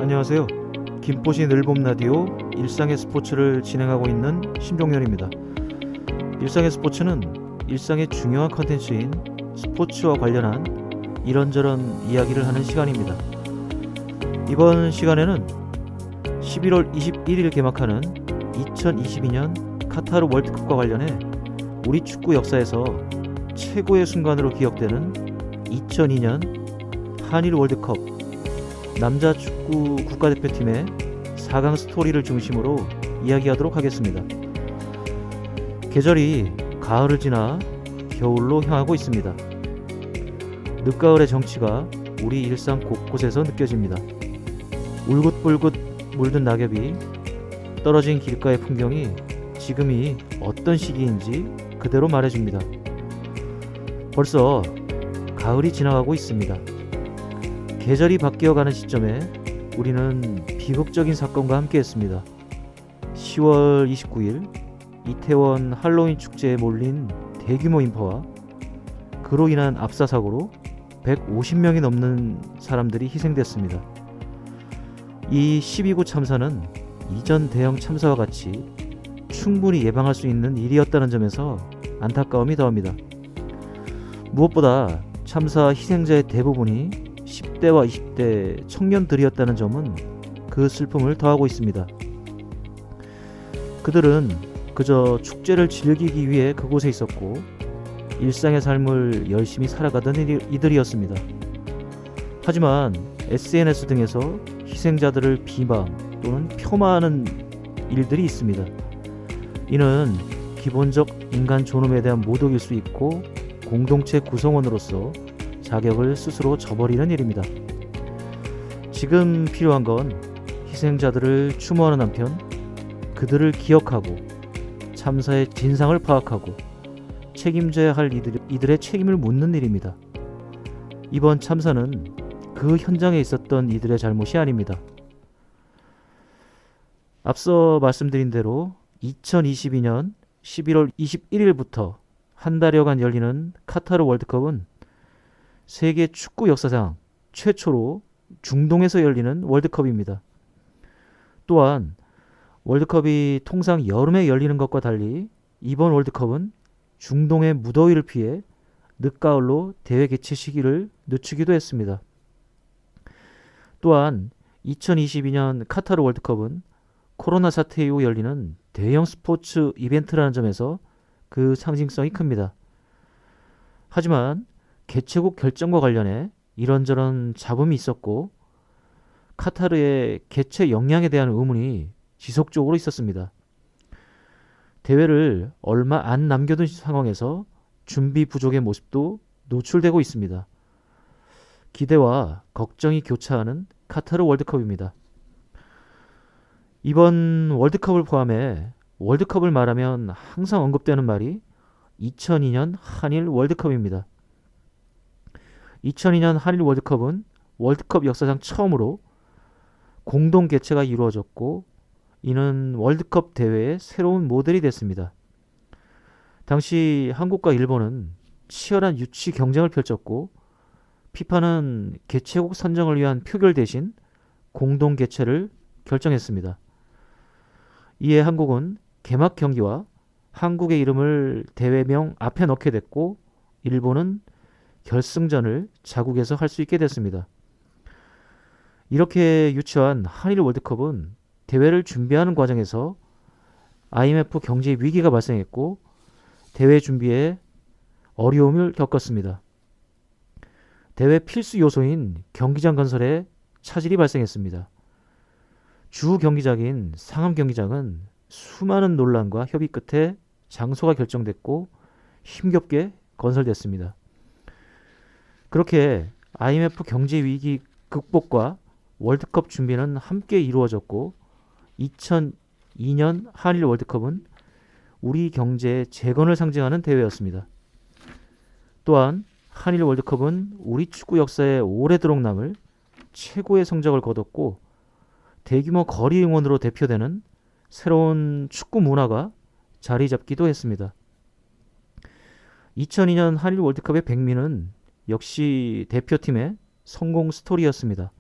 안녕하세요. 김포시 늘봄 라디오 일상의 스포츠를 진행하고 있는 신종렬입니다. 일상의 스포츠는 일상의 중요한 컨텐츠인 스포츠와 관련한 이런저런 이야기를 하는 시간입니다. 이번 시간에는 11월 21일 개막하는 2022년 카타르 월드컵과 관련해 우리 축구 역사에서 최고의 순간으로 기억되는 2002년 한일 월드컵 남자 축구 국가대표팀의 4강 스토리를 중심으로 이야기하도록 하겠습니다. 계절이 가을을 지나 겨울로 향하고 있습니다. 늦가을의 정취가 우리 일상 곳곳에서 느껴집니다. 울긋불긋 물든 낙엽이 떨어진 길가의 풍경이 지금이 어떤 시기인지 그대로 말해줍니다. 벌써 가을이 지나가고 있습니다. 계절이 바뀌어가는 시점에 우리는 비극적인 사건과 함께했습니다. 10월 29일 이태원 할로윈 축제에 몰린 대규모 인파와 그로 인한 압사 사고로 150명이 넘는 사람들이 희생됐습니다. 이 12구 참사는 이전 대형 참사와 같이 충분히 예방할 수 있는 일이었다는 점에서 안타까움이 더합니다. 무엇보다 참사 희생자의 대부분이 10대와 20대 청년들이었다는 점은 그 슬픔을 더하고 있습니다. 그들은 그저 축제를 즐기기 위해 그곳에 있었고 일상의 삶을 열심히 살아가던 이들이었습니다. 하지만 SNS 등에서 희생자들을 비방 또는 폄하하는 일들이 있습니다. 이는 기본적 인간 존엄에 대한 모독일 수 있고 공동체 구성원으로서 자격을 스스로 저버리는 일입니다. 지금 필요한 건 희생자들을 추모하는 한편 그들을 기억하고 참사의 진상을 파악하고 책임져야 할 이들의 책임을 묻는 일입니다. 이번 참사는 그 현장에 있었던 이들의 잘못이 아닙니다. 앞서 말씀드린 대로 2022년 11월 21일부터 한 달여간 열리는 카타르 월드컵은 세계 축구 역사상 최초로 중동에서 열리는 월드컵입니다. 또한 월드컵이 통상 여름에 열리는 것과 달리 이번 월드컵은 중동의 무더위를 피해 늦가을로 대회 개최 시기를 늦추기도 했습니다. 또한 2022년 카타르 월드컵은 코로나 사태 이후 열리는 대형 스포츠 이벤트라는 점에서 그 상징성이 큽니다. 하지만 개최국 결정과 관련해 이런저런 잡음이 있었고 카타르의 개최 역량에 대한 의문이 지속적으로 있었습니다. 대회를 얼마 안 남겨둔 상황에서 준비 부족의 모습도 노출되고 있습니다. 기대와 걱정이 교차하는 카타르 월드컵입니다. 이번 월드컵을 포함해 월드컵을 말하면 항상 언급되는 말이 2002년 한일 월드컵입니다. 2002년 한일 월드컵은 월드컵 역사상 처음으로 공동 개최가 이루어졌고 이는 월드컵 대회의 새로운 모델이 됐습니다. 당시 한국과 일본은 치열한 유치 경쟁을 펼쳤고 피파는 개최국 선정을 위한 표결 대신 공동 개최를 결정했습니다. 이에 한국은 개막 경기와 한국의 이름을 대회명 앞에 넣게 됐고 일본은 결승전을 자국에서 할 수 있게 됐습니다. 이렇게 유치한 한일 월드컵은 대회를 준비하는 과정에서 IMF 경제 위기가 발생했고 대회 준비에 어려움을 겪었습니다. 대회 필수 요소인 경기장 건설에 차질이 발생했습니다. 주 경기장인 상암 경기장은 수많은 논란과 협의 끝에 장소가 결정됐고 힘겹게 건설됐습니다. 그렇게 IMF 경제 위기 극복과 월드컵 준비는 함께 이루어졌고 2002년 한일 월드컵은 우리 경제의 재건을 상징하는 대회였습니다. 또한 한일 월드컵은 우리 축구 역사에 오래도록 남을 최고의 성적을 거뒀고 대규모 거리 응원으로 대표되는 새로운 축구 문화가 자리 잡기도 했습니다. 2002년 한일 월드컵의 백미는 역시 대표팀의 성공 스토리였습니다.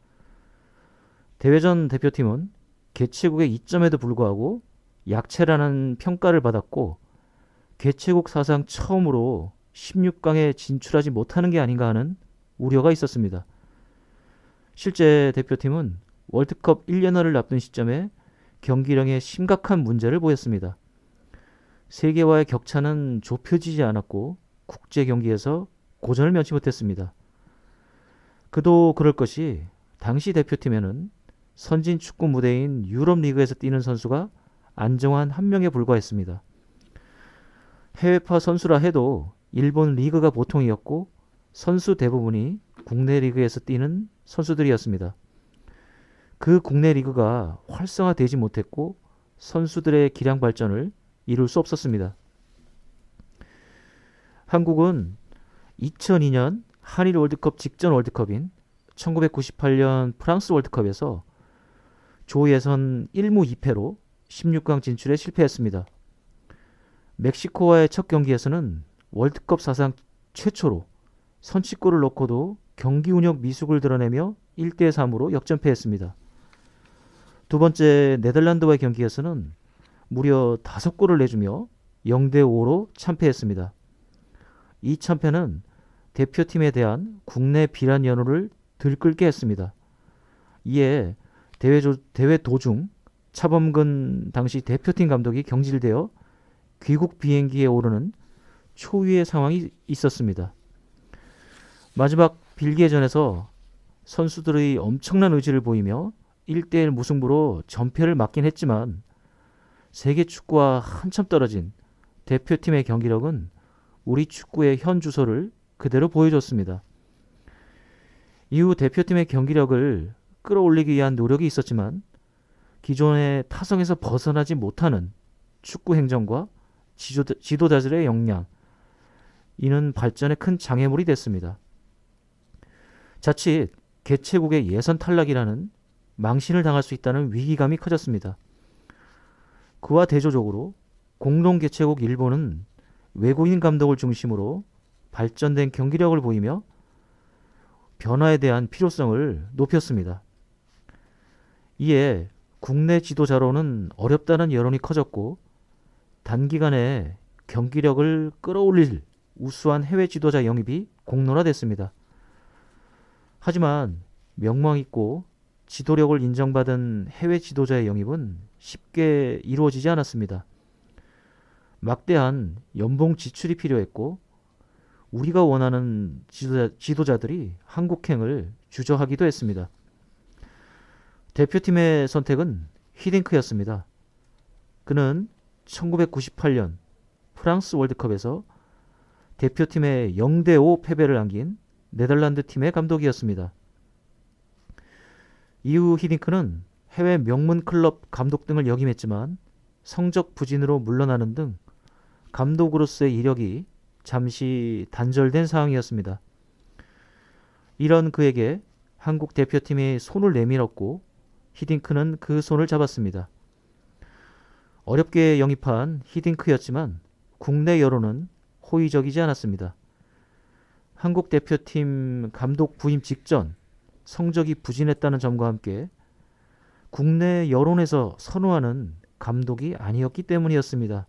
대회전 대표팀은 개최국의 이점에도 불구하고 약체라는 평가를 받았고 개최국 사상 처음으로 16강에 진출하지 못하는 게 아닌가 하는 우려가 있었습니다. 실제 대표팀은 월드컵 1년여를 앞둔 시점에 경기력에 심각한 문제를 보였습니다. 세계와의 격차는 좁혀지지 않았고 국제 경기에서 고전을 면치 못했습니다. 그도 그럴 것이 당시 대표팀에는 선진 축구 무대인 유럽 리그에서 뛰는 선수가 안정환 한 명에 불과했습니다. 해외파 선수라 해도 일본 리그가 보통이었고 선수 대부분이 국내 리그에서 뛰는 선수들이었습니다. 그 국내 리그가 활성화되지 못했고 선수들의 기량 발전을 이룰 수 없었습니다. 한국은 2002년 한일 월드컵 직전 월드컵인 1998년 프랑스 월드컵에서 조 예선 1무 2패로 16강 진출에 실패했습니다. 멕시코와의 첫 경기에서는 월드컵 사상 최초로 선취골을 넣고도 경기 운영 미숙을 드러내며 1대3으로 역전패했습니다. 두 번째 네덜란드와의 경기에서는 무려 5골을 내주며 0대5로 참패했습니다. 이 참패는 대표팀에 대한 국내 비난 연호를 들끓게 했습니다. 이에 대회 도중 차범근 당시 대표팀 감독이 경질되어 귀국 비행기에 오르는 초유의 상황이 있었습니다. 마지막 빌기회전에서 선수들의 엄청난 의지를 보이며 1대1 무승부로 전패를 막긴 했지만 세계 축구와 한참 떨어진 대표팀의 경기력은 우리 축구의 현 주소를 그대로 보여줬습니다. 이후 대표팀의 경기력을 끌어올리기 위한 노력이 있었지만 기존의 타성에서 벗어나지 못하는 축구 행정과 지도자들의 역량, 이는 발전에 큰 장애물이 됐습니다. 자칫 개최국의 예선 탈락이라는 망신을 당할 수 있다는 위기감이 커졌습니다. 그와 대조적으로 공동 개최국 일본은 외국인 감독을 중심으로 발전된 경기력을 보이며 변화에 대한 필요성을 높였습니다. 이에 국내 지도자로는 어렵다는 여론이 커졌고 단기간에 경기력을 끌어올릴 우수한 해외 지도자 영입이 공론화됐습니다. 하지만 명망 있고 지도력을 인정받은 해외 지도자의 영입은 쉽게 이루어지지 않았습니다. 막대한 연봉 지출이 필요했고 우리가 원하는 지도자들이 한국행을 주저하기도 했습니다. 대표팀의 선택은 히딩크였습니다. 그는 1998년 프랑스 월드컵에서 대표팀의 0대5 패배를 안긴 네덜란드 팀의 감독이었습니다. 이후 히딩크는 해외 명문 클럽 감독 등을 역임했지만 성적 부진으로 물러나는 등 감독으로서의 이력이 잠시 단절된 상황이었습니다. 이런 그에게 한국 대표팀이 손을 내밀었고 히딩크는 그 손을 잡았습니다. 어렵게 영입한 히딩크였지만 국내 여론은 호의적이지 않았습니다. 한국 대표팀 감독 부임 직전 성적이 부진했다는 점과 함께 국내 여론에서 선호하는 감독이 아니었기 때문이었습니다.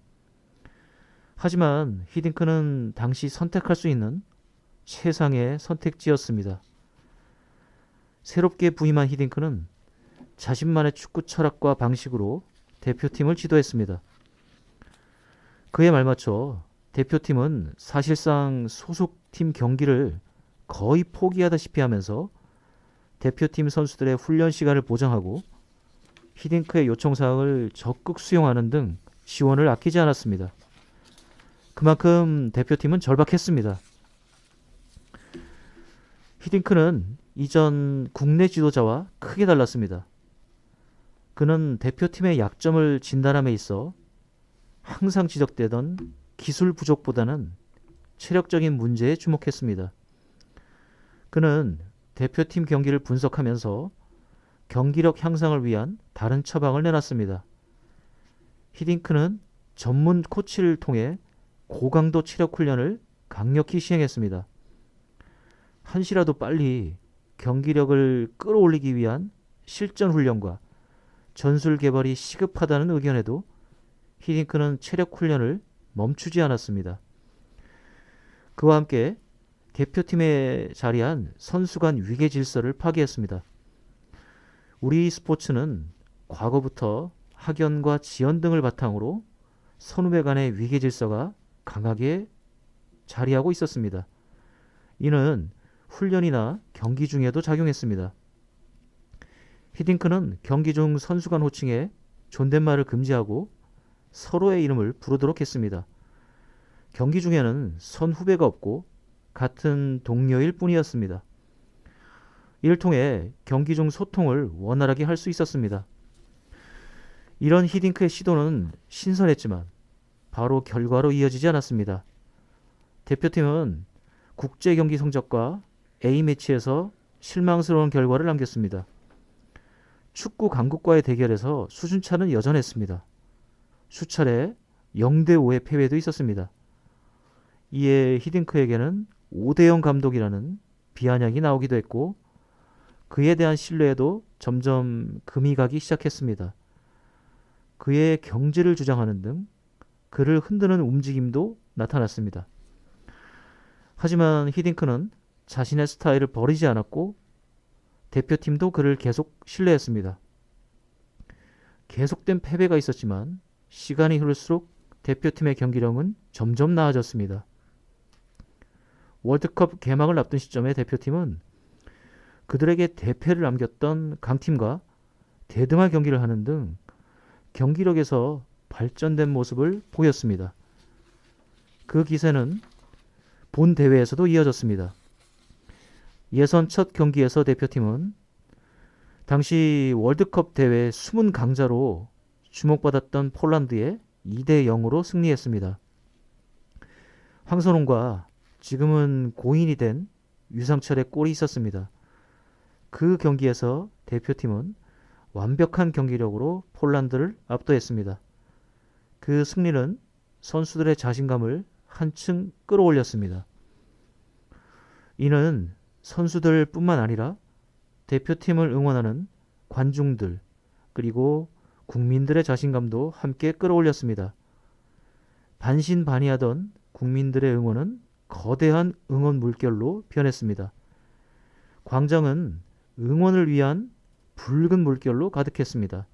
하지만 히딩크는 당시 선택할 수 있는 최상의 선택지였습니다. 새롭게 부임한 히딩크는 자신만의 축구 철학과 방식으로 대표팀을 지도했습니다. 그에 말맞춰 대표팀은 사실상 소속팀 경기를 거의 포기하다시피 하면서 대표팀 선수들의 훈련 시간을 보장하고 히딩크의 요청사항을 적극 수용하는 등 지원을 아끼지 않았습니다. 그만큼 대표팀은 절박했습니다. 히딩크는 이전 국내 지도자와 크게 달랐습니다. 그는 대표팀의 약점을 진단함에 있어 항상 지적되던 기술 부족보다는 체력적인 문제에 주목했습니다. 그는 대표팀 경기를 분석하면서 경기력 향상을 위한 다른 처방을 내놨습니다. 히딩크는 전문 코치를 통해 고강도 체력 훈련을 강력히 시행했습니다. 한시라도 빨리 경기력을 끌어올리기 위한 실전 훈련과 전술 개발이 시급하다는 의견에도 히딩크는 체력 훈련을 멈추지 않았습니다. 그와 함께 대표팀에 자리한 선수 간 위계 질서를 파기했습니다. 우리 스포츠는 과거부터 학연과 지연 등을 바탕으로 선후배 간의 위계 질서가 강하게 자리하고 있었습니다. 이는 훈련이나 경기 중에도 작용했습니다. 히딩크는 경기 중 선수 간 호칭에 존댓말을 금지하고 서로의 이름을 부르도록 했습니다. 경기 중에는 선후배가 없고 같은 동료일 뿐이었습니다. 이를 통해 경기 중 소통을 원활하게 할 수 있었습니다. 이런 히딩크의 시도는 신선했지만 바로 결과로 이어지지 않았습니다. 대표팀은 국제 경기 성적과 A매치에서 실망스러운 결과를 남겼습니다. 축구 강국과의 대결에서 수준차는 여전했습니다. 수차례 0대5의 패배도 있었습니다. 이에 히딩크에게는 5대0 감독이라는 비아냥이 나오기도 했고 그에 대한 신뢰에도 점점 금이 가기 시작했습니다. 그의 경지를 주장하는 등 그를 흔드는 움직임도 나타났습니다. 하지만 히딩크는 자신의 스타일을 버리지 않았고 대표팀도 그를 계속 신뢰했습니다. 계속된 패배가 있었지만 시간이 흐를수록 대표팀의 경기력은 점점 나아졌습니다. 월드컵 개막을 앞둔 시점에 대표팀은 그들에게 대패를 남겼던 강팀과 대등한 경기를 하는 등 경기력에서 발전된 모습을 보였습니다. 그 기세는 본 대회에서도 이어졌습니다. 예선 첫 경기에서 대표팀은 당시 월드컵 대회 숨은 강자로 주목받았던 폴란드에 2대0으로 승리했습니다. 황선홍과 지금은 고인이 된 유상철의 골이 있었습니다. 그 경기에서 대표팀은 완벽한 경기력으로 폴란드를 압도했습니다. 그 승리는 선수들의 자신감을 한층 끌어올렸습니다. 이는 선수들뿐만 아니라 대표팀을 응원하는 관중들 그리고 국민들의 자신감도 함께 끌어올렸습니다. 반신반의하던 국민들의 응원은 거대한 응원 물결로 변했습니다. 광장은 응원을 위한 붉은 물결로 가득했습니다.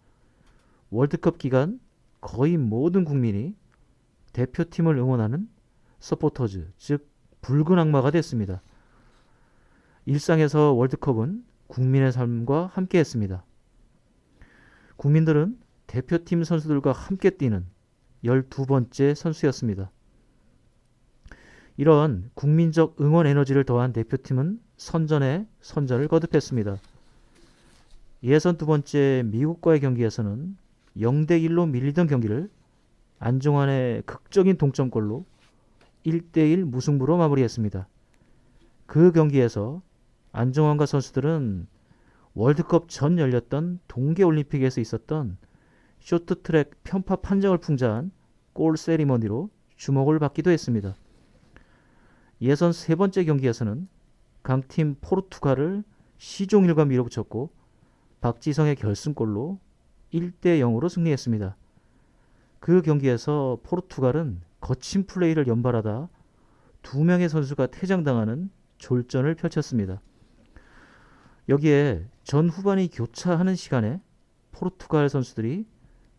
월드컵 기간 거의 모든 국민이 대표팀을 응원하는 서포터즈, 즉 붉은 악마가 됐습니다. 일상에서 월드컵은 국민의 삶과 함께했습니다. 국민들은 대표팀 선수들과 함께 뛰는 12번째 선수였습니다. 이런 국민적 응원 에너지를 더한 대표팀은 선전에 선전을 거듭했습니다. 예선 두 번째 미국과의 경기에서는 0대1로 밀리던 경기를 안종환의 극적인 동점골로 1대1 무승부로 마무리했습니다. 그 경기에서 안종환과 선수들은 월드컵 전 열렸던 동계올림픽에서 있었던 쇼트트랙 편파 판정을 풍자한 골 세리머니로 주목을 받기도 했습니다. 예선 세 번째 경기에서는 강팀 포르투갈을 시종일관 밀어붙였고 박지성의 결승골로 1대0으로 승리했습니다. 그 경기에서 포르투갈은 거친 플레이를 연발하다 두 명의 선수가 퇴장당하는 졸전을 펼쳤습니다. 여기에 전 후반이 교차하는 시간에 포르투갈 선수들이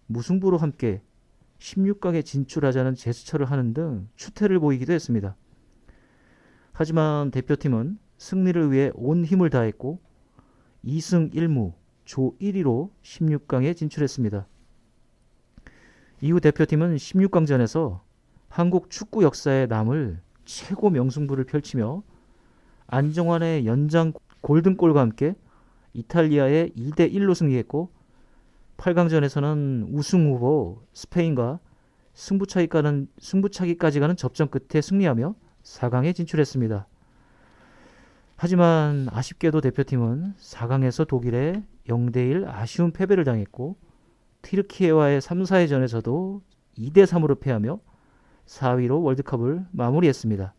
무승부로 함께 16강에 진출하자는 제스처를 하는 등 추태를 보이기도 했습니다. 하지만 대표팀은 승리를 위해 온 힘을 다했고 2승 1무 조 1위로 16강에 진출했습니다. 이후 대표팀은 16강전에서 한국 축구 역사에 남을 최고 명승부를 펼치며 안정환의 연장 골든골과 함께 이탈리아에 2대1로 승리했고 8강전에서는 우승 후보 스페인과 승부차기까지 가는 접전 끝에 승리하며 4강에 진출했습니다. 하지만 아쉽게도 대표팀은 4강에서 독일에 0대1 아쉬운 패배를 당했고 튀르키예와의 3, 4회전에서도 2대3으로 패하며 4위로 월드컵을 마무리했습니다.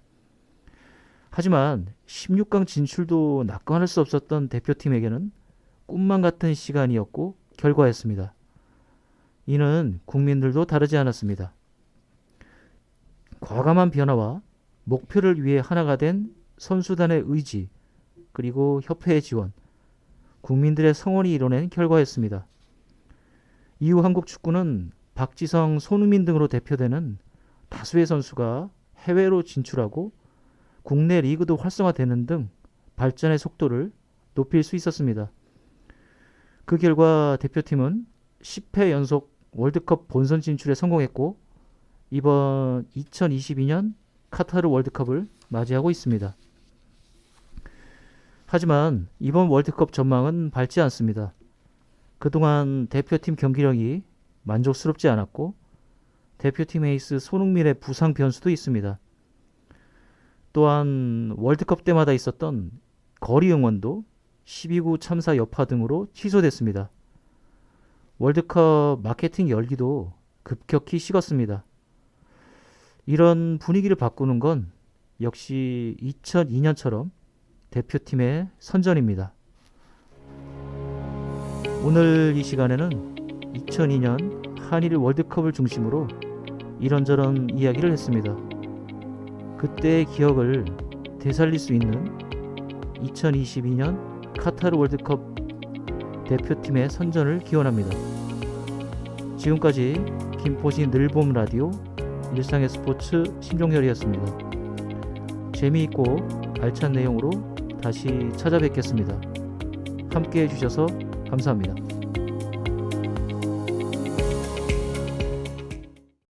하지만 16강 진출도 낙관할 수 없었던 대표팀에게는 꿈만 같은 시간이었고 결과였습니다. 이는 국민들도 다르지 않았습니다. 과감한 변화와 목표를 위해 하나가 된 선수단의 의지, 그리고 협회의 지원, 국민들의 성원이 이뤄낸 결과였습니다. 이후 한국 축구는 박지성, 손흥민 등으로 대표되는 다수의 선수가 해외로 진출하고 국내 리그도 활성화되는 등 발전의 속도를 높일 수 있었습니다. 그 결과 대표팀은 10회 연속 월드컵 본선 진출에 성공했고 이번 2022년 카타르 월드컵을 맞이하고 있습니다. 하지만 이번 월드컵 전망은 밝지 않습니다. 그동안 대표팀 경기력이 만족스럽지 않았고 대표팀 에이스 손흥민의 부상 변수도 있습니다. 또한 월드컵 때마다 있었던 거리 응원도 12구 참사 여파 등으로 취소됐습니다. 월드컵 마케팅 열기도 급격히 식었습니다. 이런 분위기를 바꾸는 건 역시 2002년처럼 대표팀의 선전입니다. 오늘 이 시간에는 2002년 한일 월드컵을 중심으로 이런저런 이야기를 했습니다. 그때의 기억을 되살릴 수 있는 2022년 카타르 월드컵 대표팀의 선전을 기원합니다. 지금까지 김포시 늘봄 라디오 일상의 스포츠 신종열이었습니다. 재미있고 알찬 내용으로 다시 찾아뵙겠습니다. 함께 해주셔서 감사합니다.